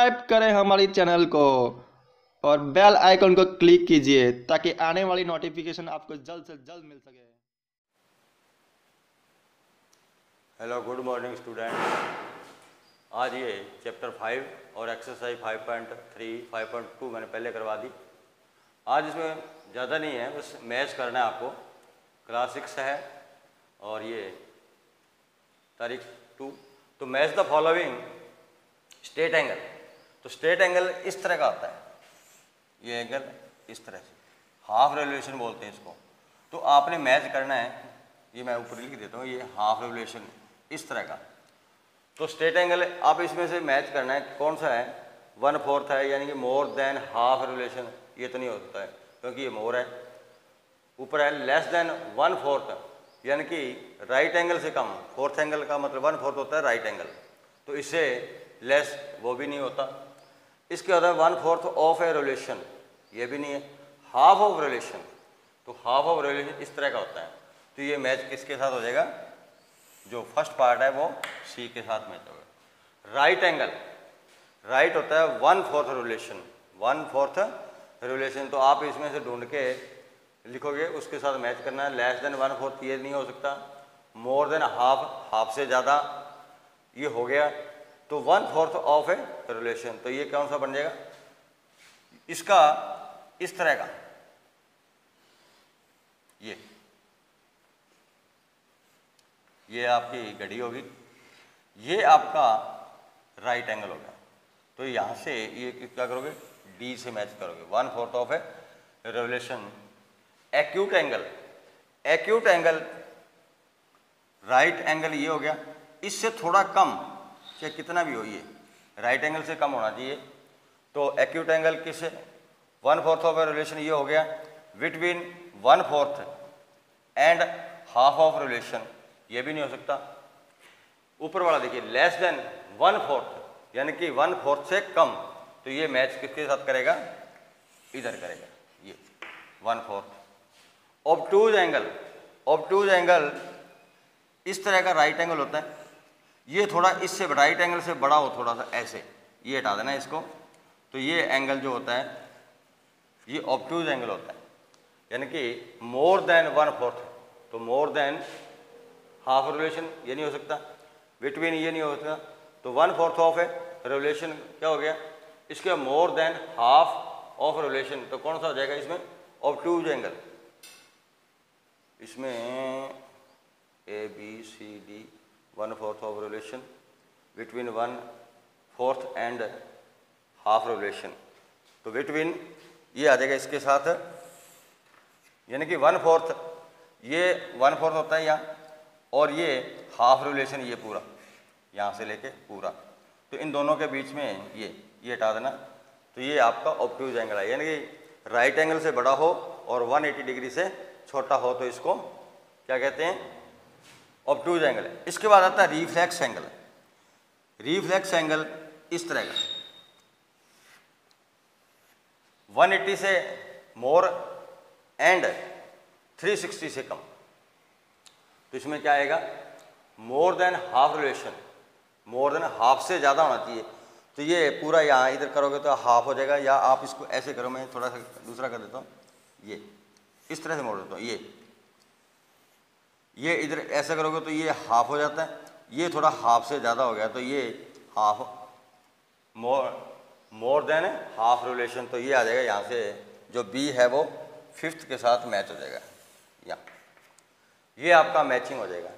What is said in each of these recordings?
Subscribe करें हमारी channel को और बेल आइकन को क्लिक कीजिए ताकि आने वाली नोटिफिकेशन आपको जल्द से जल्द मिल सके। Hello, good morning student. आज ये चैप्टर 5 और एक्सरसाइज 5.3 5.2 मैंने पहले करवा दी। आज इसमें ज़्यादा नहीं है, बस मैच करना है आपको। क्लास 6 है और ये तारीख 2। तो match the following straight angle. तो स्ट्रेट एंगल इस तरह का आता है, ये एंगल इस तरह से, हाफ रेवोल्यूशन बोलते हैं इसको। तो आपने मैच करना है, ये मैं ऊपर लिख देता हूँ, ये हाफ रेवोल्यूशन इस तरह का। तो स्ट्रेट एंगल आप इसमें से मैच करना है, कौन सा है, 1/4 है, यानी कि मोर देन हाफ रेवोल्यूशन। ये तो नहीं हो सकता है क्योंकि ये मोर है। ऊपर है लेस देन 1/4, यानी कि राइट एंगल से कम। फोर्थ एंगल का मतलब 1/4 होता है राइट एंगल, तो इससे लेस वो भी नहीं होता। इसके बाद 1/4 ऑफ ए रेवोल्यूशन, ये भी नहीं है। हाफ ऑफ रेवोल्यूशन, तो हाफ ऑफ रेवोल्यूशन इस तरह का होता है। तो ये मैच किसके साथ हो जाएगा, जो फर्स्ट पार्ट है वो सी के साथ मैच होगा। राइट एंगल, राइट होता है 1/4 रेवोल्यूशन, 1/4 रेवोल्यूशन। तो आप इसमें से ढूंढ के लिखोगे, उसके साथ मैच करना है। लेस देन 1/4 ये नहीं हो सकता, मोर देन हाफ, हाफ से ज़्यादा ये हो गया। तो 1/4 ऑफ ए रेवोल्यूशन, तो ये कौन सा बन जाएगा, इसका इस तरह का, ये आपकी घड़ी होगी, ये आपका राइट एंगल होगा। तो यहाँ से ये क्या करोगे, डी से मैच करोगे, 1/4 of A revolution. Acute angle, acute angle, right angle ये हो गया, इससे थोड़ा कम, चाहे कितना भी हो, ये राइट एंगल से कम होना चाहिए। तो एक्यूट एंगल किससे, 1/4 ऑफ ए रेवोल्यूशन ये हो गया, between 1/4 and half of revolution, ये भी नहीं हो सकता। ऊपर वाला देखिए, लेस देन 1/4, यानी कि 1/4 से कम, तो ये मैच किसके साथ करेगा, इधर करेगा, ये 1/4। ऑब्टूज एंगल, ऑब्टूज एंगल इस तरह का राइट एंगल होता है, ये थोड़ा इससे राइट एंगल से बड़ा हो, थोड़ा सा ऐसे, ये हटा देना इसको। तो ये एंगल जो होता है ये ऑब्टूज एंगल होता है, यानी कि मोर देन 1/4, तो मोर देन हाफ रेवोल्यूशन ये नहीं हो सकता, बिटवीन ये नहीं हो सकता। तो 1/4 ऑफ ए रेवोल्यूशन क्या हो गया, इसके more than half of revolution, तो कौन सा हो जाएगा इसमें, ऑब्टूज एंगल। इसमें ABCD 1/4 of revolution between 1/4 and half revolution, तो बिटवीन ये आ जाएगा इसके साथ, यानी कि 1/4, ये 1/4 होता है यहाँ, और ये हाफ रेवोल्यूशन ये पूरा, यहाँ से लेके पूरा। तो इन दोनों के बीच में ये हटा देना। तो ये आपका ऑब्टूज एंगल है, यानी कि राइट एंगल से बड़ा हो और 180 डिग्री से छोटा हो, तो इसको क्या कहते हैं, ऑब्टूज एंगल है। इसके बाद आता है रिफ्लेक्स एंगल। रिफ्लेक्स एंगल इस तरह का, 180 से मोर एंड 360 से कम। तो इसमें क्या आएगा, more than half revolution, more than half से ज़्यादा होना चाहिए। तो ये पूरा यहाँ इधर करोगे तो हाफ हो जाएगा, या आप इसको ऐसे करो, मैं थोड़ा सा दूसरा कर देता हूँ, ये इस तरह से मोड़ देता हूँ, ये इधर ऐसा करोगे तो ये हाफ हो जाता है, ये थोड़ा हाफ से ज़्यादा हो गया, तो ये half, more than half revolution, तो ये आ जाएगा यहाँ से, जो बी है वो 5th के साथ मैच हो जाएगा, यहाँ ये आपका मैचिंग हो जाएगा।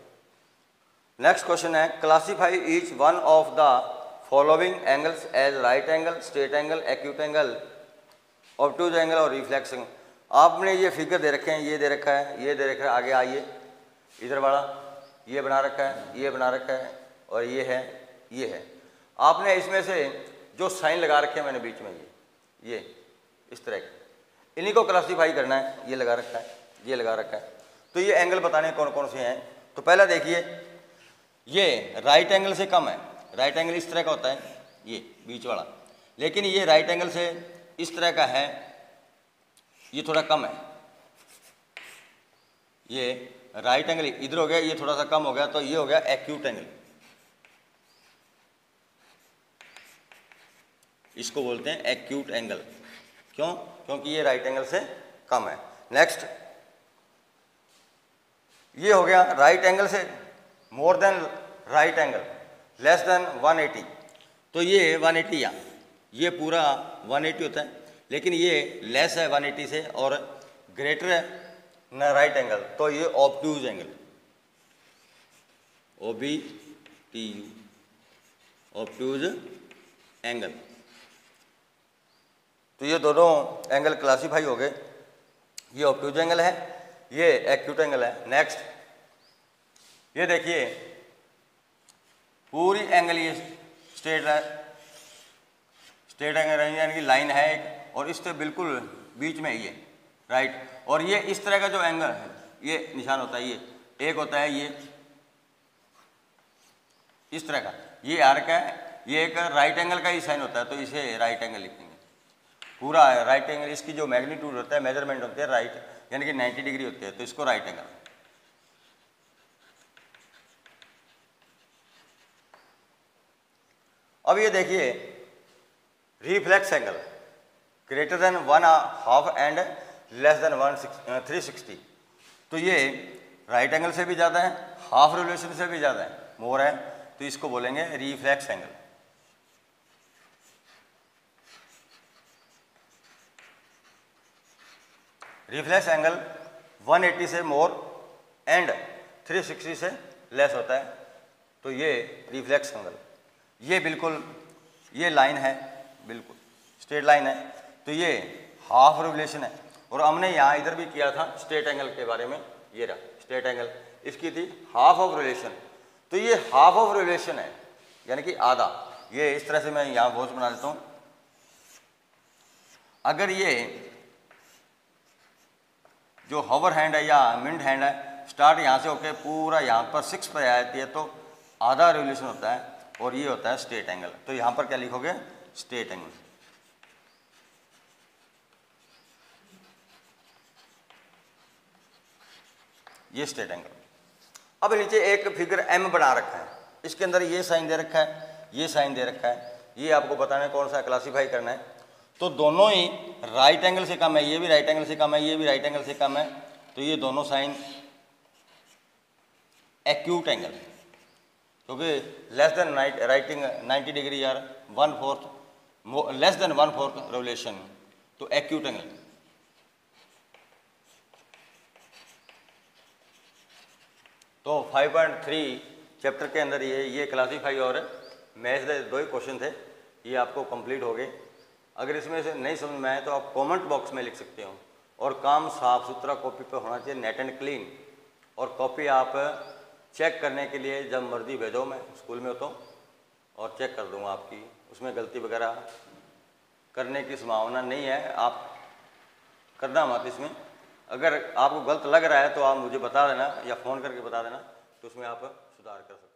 नेक्स्ट क्वेश्चन है, classify each one of the following angles as right angle, straight angle, acute angle, obtuse angle और रिफ्लेक्स एंगल। आपने ये फिगर दे रखे हैं, ये दे रखा है, ये दे रखा है, आगे आइए, इधर वाला ये बना रखा है, ये बना रखा है, और ये है, ये है। आपने इसमें से जो साइन लगा रखे हैं मैंने बीच में, ये इस तरह के, इन्हीं को क्लासीफाई करना है। ये लगा रखा है, ये लगा रखा है। तो ये एंगल बताने कौन कौन से हैं। तो पहला देखिए, ये राइट एंगल से कम है, राइट एंगल इस तरह का होता है, ये बीच वाला, लेकिन ये राइट एंगल से इस तरह का है, ये थोड़ा कम है। ये राइट एंगल इधर हो गया, ये थोड़ा सा कम हो गया, तो ये हो गया एक्यूट एंगल। इसको बोलते हैं एक्यूट एंगल। क्यों? क्योंकि ये राइट एंगल से कम है। नेक्स्ट, ये हो गया राइट एंगल से more than right angle less than 180। तो ये 180 या ये पूरा 180 होता है, लेकिन ये लेस है 180 से और ग्रेटर है ना राइट एंगल, तो ये obtuse angle, OBTU, obtuse angle. तो ये दोनों एंगल क्लासीफाई हो गए। ये ऑब्ट्यूज एंगल है, ये एक्यूट एंगल है। नेक्स्ट, ये देखिए पूरी एंगल ये स्ट्रेट एंगल यानी कि लाइन है एक, और इससे बिल्कुल बीच में ये राइट, और ये इस तरह का जो एंगल है ये निशान होता है, ये एक होता है, ये इस तरह का, ये आर्क है, ये एक राइट एंगल का ही साइन होता है, तो इसे राइट एंगल लिखेंगे। पूरा राइट एंगल, इसकी जो मैग्नीट्यूड होता है, मेजरमेंट होती है राइट, यानी कि 90 डिग्री होती है, तो इसको राइट एंगल। अब ये देखिए reflex angle greater than 1/2 and less than 360। तो ये राइट एंगल से भी ज़्यादा है, हाफ रिवोल्यूशन से भी ज़्यादा है, मोर है, तो इसको बोलेंगे रिफ्लेक्स एंगल। रिफ्लेक्स एंगल 180 से मोर एंड 360 से लेस होता है, तो ये रिफ्लेक्स एंगल। ये बिल्कुल ये लाइन है, बिल्कुल स्ट्रेट लाइन है, तो ये हाफ रिवोल्यूशन है। और हमने यहाँ इधर भी किया था स्ट्रेट एंगल के बारे में, ये रहा स्ट्रेट एंगल, इसकी थी हाफ ऑफ रिवोल्यूशन, तो ये हाफ ऑफ रिवोल्यूशन है, यानी कि आधा। ये इस तरह से मैं यहाँ वॉच बना देता हूँ। अगर ये जो हॉवर हैंड है या मिड हैंड है, स्टार्ट यहाँ से होकर पूरा यहाँ पर 6 पर आ जाती है, तो आधा रिवोल्यूशन होता है, और ये होता है स्ट्रेट एंगल। तो यहाँ पर क्या लिखोगे? Straight angle. ये स्ट्रेट एंगल। अब नीचे एक फिगर M बना रखा है, इसके अंदर ये साइन दे रखा है, ये साइन दे रखा है, ये आपको बताना है कौन सा क्लासीफाई करना है। तो दोनों ही राइट एंगल से कम है, ये भी राइट एंगल से कम है, ये भी राइट एंगल से कम है, तो ये दोनों साइन एक्यूट एंगल, क्योंकि लेस देन राइटिंग 90 डिग्री यार 1/4 लेस देन 1/4 रिवोल्यूशन, तो एक्यूट एंगल। तो 5.3 चैप्टर के अंदर ये क्लासीफाई और मैथ्स के 2 ही क्वेश्चन थे, ये आपको कंप्लीट हो गए। अगर इसमें से नहीं समझ में आए तो आप कमेंट बॉक्स में लिख सकते हो, और काम साफ सुथरा कॉपी पे होना चाहिए, नेट एंड क्लीन। और कॉपी आप चेक करने के लिए जब मर्जी भेजो, मैं स्कूल में होता हूँ और चेक कर दूँगा आपकी, उसमें गलती वगैरह करने की संभावना नहीं है, आप करना मत इसमें। अगर आपको गलत लग रहा है तो आप मुझे बता देना या फ़ोन करके बता देना, तो उसमें आप सुधार कर सकते हैं।